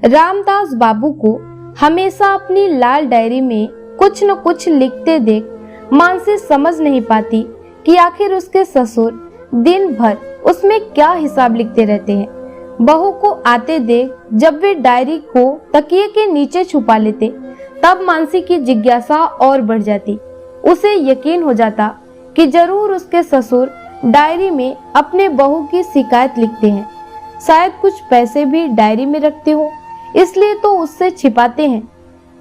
रामदास बाबू को हमेशा अपनी लाल डायरी में कुछ न कुछ लिखते देख मानसी समझ नहीं पाती कि आखिर उसके ससुर दिन भर उसमें क्या हिसाब लिखते रहते हैं। बहू को आते देख जब वे डायरी को तकिए के नीचे छुपा लेते तब मानसी की जिज्ञासा और बढ़ जाती। उसे यकीन हो जाता कि जरूर उसके ससुर डायरी में अपने बहू की शिकायत लिखते हैं। शायद कुछ पैसे भी डायरी में रखते हो, इसलिए तो उससे छिपाते हैं।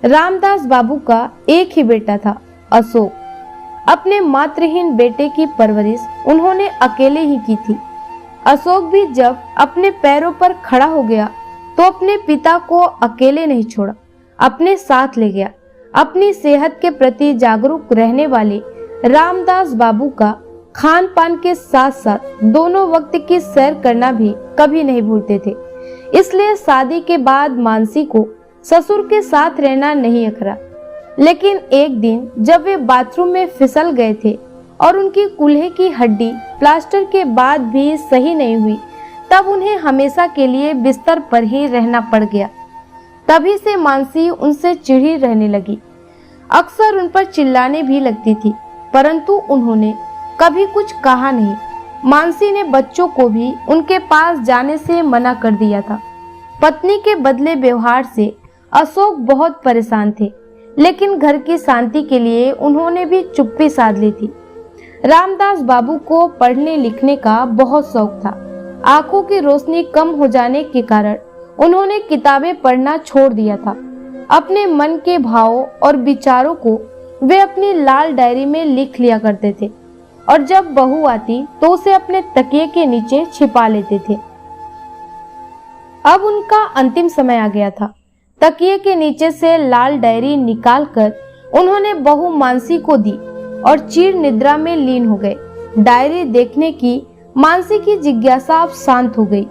रामदास बाबू का एक ही बेटा था, अशोक। अपने मातृहीन बेटे की परवरिश उन्होंने अकेले ही की थी। अशोक भी जब अपने पैरों पर खड़ा हो गया तो अपने पिता को अकेले नहीं छोड़ा, अपने साथ ले गया। अपनी सेहत के प्रति जागरूक रहने वाले रामदास बाबू का खान पान के साथ साथ दोनों वक्त की सैर करना भी कभी नहीं भूलते थे। इसलिए शादी के बाद मानसी को ससुर के साथ रहना नहीं अखरा। लेकिन एक दिन जब वे बाथरूम में फिसल गए थे और उनकी कूल्हे की हड्डी प्लास्टर के बाद भी सही नहीं हुई, तब उन्हें हमेशा के लिए बिस्तर पर ही रहना पड़ गया। तभी से मानसी उनसे चिढ़ी रहने लगी। अक्सर उन पर चिल्लाने भी लगती थी, परंतु उन्होंने कभी कुछ कहा नहीं। मानसी ने बच्चों को भी उनके पास जाने से मना कर दिया था। पत्नी के बदले व्यवहार से अशोक बहुत परेशान थे, लेकिन घर की शांति के लिए उन्होंने भी चुप्पी साध ली थी। रामदास बाबू को पढ़ने लिखने का बहुत शौक था। आंखों की रोशनी कम हो जाने के कारण उन्होंने किताबें पढ़ना छोड़ दिया था। अपने मन के भावों और विचारों को वे अपनी लाल डायरी में लिख लिया करते थे और जब बहू आती तो उसे अपने तकिए के नीचे छिपा लेते थे। अब उनका अंतिम समय आ गया था। तकिए के नीचे से लाल डायरी निकालकर उन्होंने बहू मानसी को दी और चीर निद्रा में लीन हो गए। डायरी देखने की मानसी की जिज्ञासा अब शांत हो गई।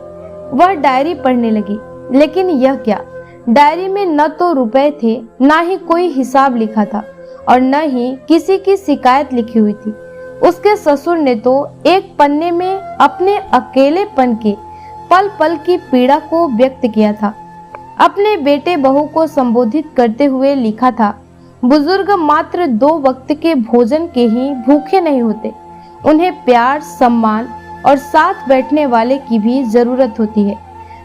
वह डायरी पढ़ने लगी, लेकिन यह क्या, डायरी में न तो रुपए थे, न ही कोई हिसाब लिखा था और न ही किसी की शिकायत लिखी हुई थी। उसके ससुर ने तो एक पन्ने में अपने अकेलेपन के पल पल की पीड़ा को व्यक्त किया था। अपने बेटे बहू को संबोधित करते हुए लिखा था, बुजुर्ग मात्र 2 वक्त के भोजन के ही भूखे नहीं होते, उन्हें प्यार, सम्मान और साथ बैठने वाले की भी जरूरत होती है।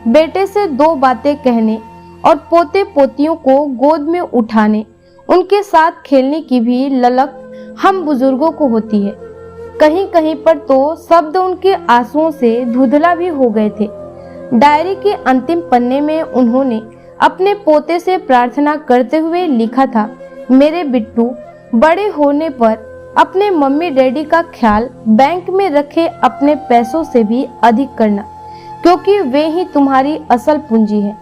बेटे से 2 बातें कहने और पोते पोतियों को गोद में उठाने, उनके साथ खेलने की भी ललक हम बुजुर्गों को होती है। कहीं कहीं पर तो शब्द उनके आंसुओं से धुंधला भी हो गए थे। डायरी के अंतिम पन्ने में उन्होंने अपने पोते से प्रार्थना करते हुए लिखा था, मेरे बिट्टू, बड़े होने पर अपने मम्मी डैडी का ख्याल बैंक में रखे अपने पैसों से भी अधिक करना, क्योंकि वे ही तुम्हारी असल पूंजी है।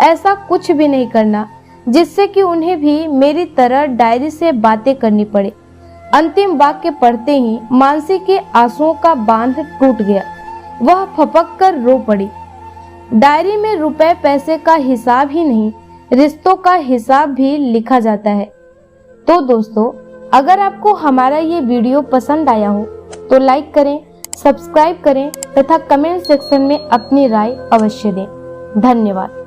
ऐसा कुछ भी नहीं करना जिससे कि उन्हें भी मेरी तरह डायरी से बातें करनी पड़े। अंतिम वाक्य पढ़ते ही मानसी के आंसुओं का बांध टूट गया। वह फपक कर रो पड़ी। डायरी में रुपए पैसे का हिसाब ही नहीं, रिश्तों का हिसाब भी लिखा जाता है। तो दोस्तों, अगर आपको हमारा ये वीडियो पसंद आया हो तो लाइक करें, सब्सक्राइब करें तथा कमेंट सेक्शन में अपनी राय अवश्य दें। धन्यवाद।